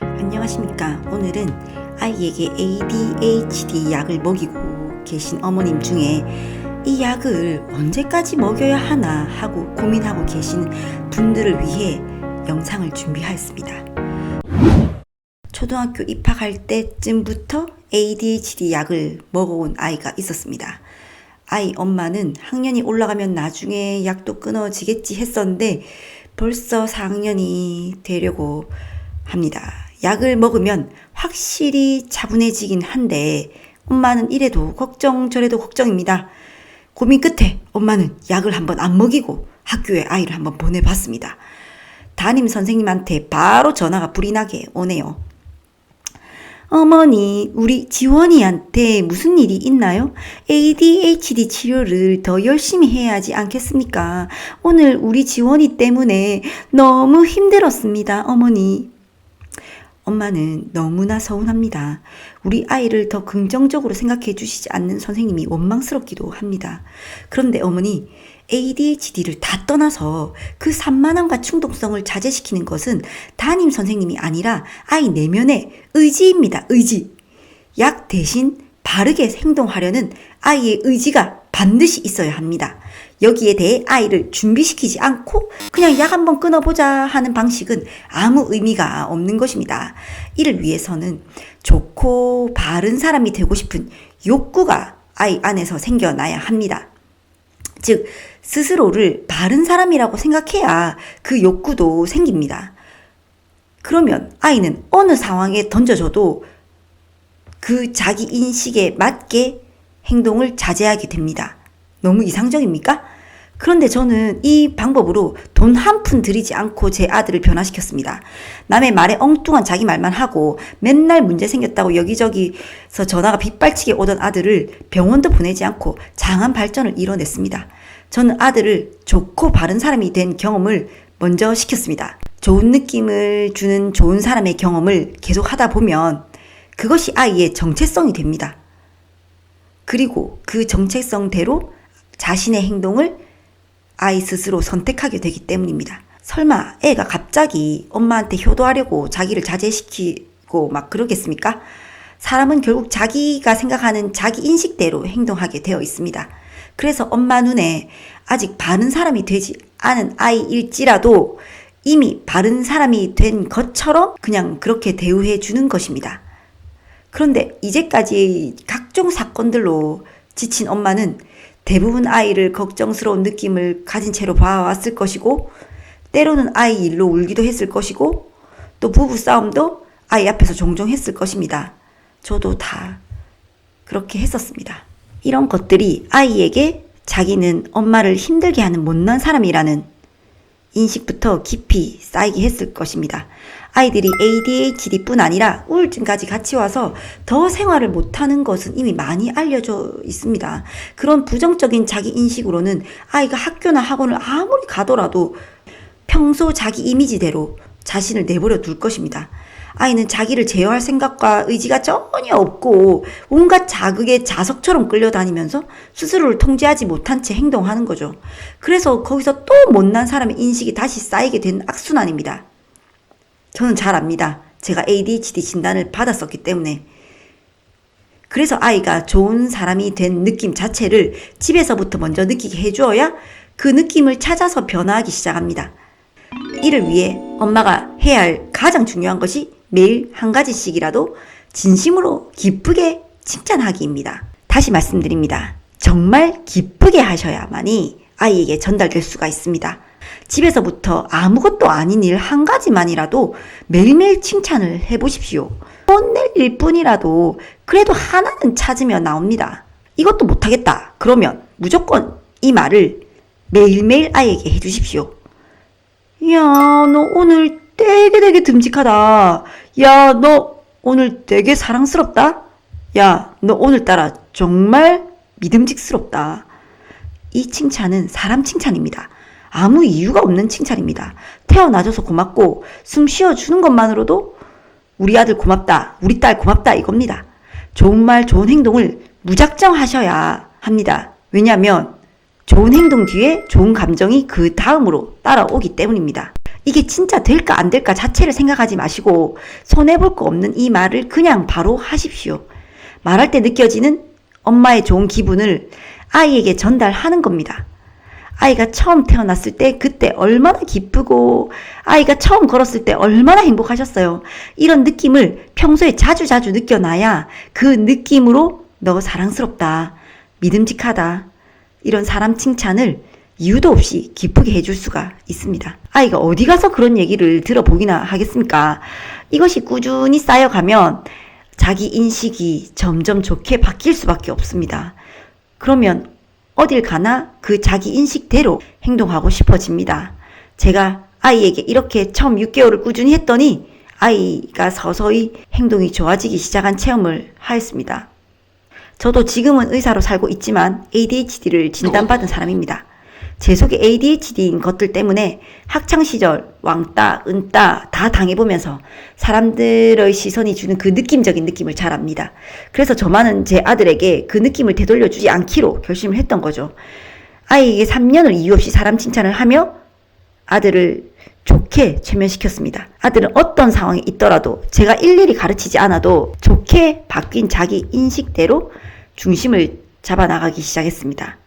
안녕하십니까. 오늘은 아이에게 ADHD 약을 먹이고 계신 어머님 중에 이 약을 언제까지 먹여야 하나 하고 고민하고 계신 분들을 위해 영상을 준비하였습니다. 초등학교 입학할 때쯤부터 ADHD 약을 먹어온 아이가 있었습니다. 아이 엄마는 학년이 올라가면 나중에 약도 끊어지겠지 했었는데 벌써 4학년이 되려고 합니다. 약을 먹으면 확실히 차분해지긴 한데 엄마는 이래도 걱정 저래도 걱정입니다. 고민 끝에 엄마는 약을 한번 안 먹이고 학교에 아이를 한번 보내봤습니다. 담임 선생님한테 바로 전화가 불이 나게 오네요. 어머니, 우리 지원이한테 무슨 일이 있나요? ADHD 치료를 더 열심히 해야지 않겠습니까? 오늘 우리 지원이 때문에 너무 힘들었습니다, 어머니. 엄마는 너무나 서운합니다. 우리 아이를 더 긍정적으로 생각해 주시지 않는 선생님이 원망스럽기도 합니다. 그런데 어머니, ADHD를 다 떠나서 그 산만함과 충동성을 자제시키는 것은 담임 선생님이 아니라 아이 내면의 의지입니다. 의지. 약 대신 바르게 행동하려는 아이의 의지가 반드시 있어야 합니다. 여기에 대해 아이를 준비시키지 않고 그냥 약 한번 끊어보자 하는 방식은 아무 의미가 없는 것입니다. 이를 위해서는 좋고 바른 사람이 되고 싶은 욕구가 아이 안에서 생겨나야 합니다. 즉, 스스로를 바른 사람이라고 생각해야 그 욕구도 생깁니다. 그러면 아이는 어느 상황에 던져줘도 그 자기 인식에 맞게 행동을 자제하게 됩니다. 너무 이상적입니까? 그런데 저는 이 방법으로 돈 한 푼 들이지 않고 제 아들을 변화시켰습니다. 남의 말에 엉뚱한 자기 말만 하고 맨날 문제 생겼다고 여기저기서 전화가 빗발치게 오던 아들을 병원도 보내지 않고 장한 발전을 이뤄냈습니다. 저는 아들을 좋고 바른 사람이 된 경험을 먼저 시켰습니다. 좋은 느낌을 주는 좋은 사람의 경험을 계속 하다 보면 그것이 아이의 정체성이 됩니다. 그리고 그 정체성대로 자신의 행동을 아이 스스로 선택하게 되기 때문입니다. 설마 애가 갑자기 엄마한테 효도하려고 자기를 자제시키고 막 그러겠습니까? 사람은 결국 자기가 생각하는 자기 인식대로 행동하게 되어 있습니다. 그래서 엄마 눈에 아직 바른 사람이 되지 않은 아이일지라도 이미 바른 사람이 된 것처럼 그냥 그렇게 대우해 주는 것입니다. 그런데 이제까지 각종 사건들로 지친 엄마는 대부분 아이를 걱정스러운 느낌을 가진 채로 봐왔을 것이고, 때로는 아이 일로 울기도 했을 것이고, 또 부부싸움도 아이 앞에서 종종 했을 것입니다. 저도 다 그렇게 했었습니다. 이런 것들이 아이에게 자기는 엄마를 힘들게 하는 못난 사람이라는 인식부터 깊이 쌓이게 했을 것입니다. 아이들이 ADHD뿐 아니라 우울증까지 같이 와서 더 생활을 못하는 것은 이미 많이 알려져 있습니다. 그런 부정적인 자기 인식으로는 아이가 학교나 학원을 아무리 가더라도 평소 자기 이미지대로 자신을 내버려 둘 것입니다. 아이는 자기를 제어할 생각과 의지가 전혀 없고 온갖 자극에 자석처럼 끌려다니면서 스스로를 통제하지 못한 채 행동하는 거죠. 그래서 거기서 또 못난 사람의 인식이 다시 쌓이게 된 악순환입니다. 저는 잘 압니다. 제가 ADHD 진단을 받았었기 때문에. 그래서 아이가 좋은 사람이 된 느낌 자체를 집에서부터 먼저 느끼게 해주어야 그 느낌을 찾아서 변화하기 시작합니다. 이를 위해 엄마가 해야 할 가장 중요한 것이 매일 한 가지씩이라도 진심으로 기쁘게 칭찬하기입니다. 다시 말씀드립니다. 정말 기쁘게 하셔야만이 아이에게 전달될 수가 있습니다. 집에서부터 아무것도 아닌 일 한 가지만이라도 매일매일 칭찬을 해보십시오. 혼낼 일뿐이라도 그래도 하나는 찾으면 나옵니다. 이것도 못하겠다. 그러면 무조건 이 말을 매일매일 아이에게 해주십시오. 야, 너 오늘 되게 듬직하다. 야, 너 오늘 되게 사랑스럽다. 야, 너 오늘따라 정말 믿음직스럽다. 이 칭찬은 사람 칭찬입니다. 아무 이유가 없는 칭찬입니다. 태어나줘서 고맙고 숨 쉬어주는 것만으로도 우리 아들 고맙다, 우리 딸 고맙다 이겁니다. 좋은 말, 좋은 행동을 무작정 하셔야 합니다. 왜냐하면 좋은 행동 뒤에 좋은 감정이 그 다음으로 따라오기 때문입니다. 이게 진짜 될까 안 될까 자체를 생각하지 마시고 손해볼 거 없는 이 말을 그냥 바로 하십시오. 말할 때 느껴지는 엄마의 좋은 기분을 아이에게 전달하는 겁니다. 아이가 처음 태어났을 때 그때 얼마나 기쁘고 아이가 처음 걸었을 때 얼마나 행복하셨어요. 이런 느낌을 평소에 자주 느껴놔야 그 느낌으로 너 사랑스럽다, 믿음직하다 이런 사람 칭찬을 이유도 없이 기쁘게 해줄 수가 있습니다. 아이가 어디 가서 그런 얘기를 들어보기나 하겠습니까? 이것이 꾸준히 쌓여가면 자기 인식이 점점 좋게 바뀔 수밖에 없습니다. 그러면 어딜 가나 그 자기 인식대로 행동하고 싶어집니다. 제가 아이에게 이렇게 처음 6개월을 꾸준히 했더니 아이가 서서히 행동이 좋아지기 시작한 체험을 하였습니다. 저도 지금은 의사로 살고 있지만 ADHD를 진단받은 사람입니다. 제 속에 ADHD인 것들 때문에 학창시절 왕따, 은따 다 당해보면서 사람들의 시선이 주는 그 느낌적인 느낌을 잘 압니다. 그래서 저만은 제 아들에게 그 느낌을 되돌려주지 않기로 결심을 했던 거죠. 아이에게 3년을 이유 없이 사람 칭찬을 하며 아들을 좋게 최면시켰습니다. 아들은 어떤 상황에 있더라도 제가 일일이 가르치지 않아도 좋게 바뀐 자기 인식대로 중심을 잡아나가기 시작했습니다.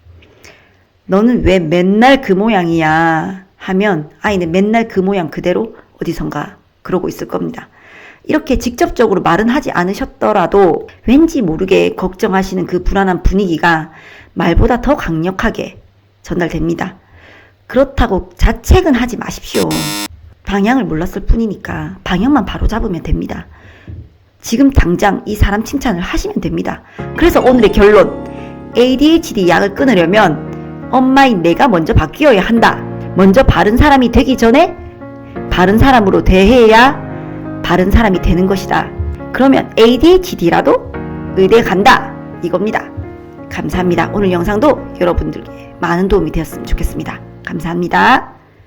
너는 왜 맨날 그 모양이야 하면 아이는 맨날 그 모양 그대로 어디선가 그러고 있을 겁니다. 이렇게 직접적으로 말은 하지 않으셨더라도 왠지 모르게 걱정하시는 그 불안한 분위기가 말보다 더 강력하게 전달됩니다. 그렇다고 자책은 하지 마십시오. 방향을 몰랐을 뿐이니까 방향만 바로 잡으면 됩니다. 지금 당장 이 사람 칭찬을 하시면 됩니다. 그래서 오늘의 결론, ADHD 약을 끊으려면 엄마인 내가 먼저 바뀌어야 한다. 먼저 바른 사람이 되기 전에 바른 사람으로 대해야 바른 사람이 되는 것이다. 그러면 ADHD라도 의대에 간다. 이겁니다. 감사합니다. 오늘 영상도 여러분들께 많은 도움이 되었으면 좋겠습니다. 감사합니다.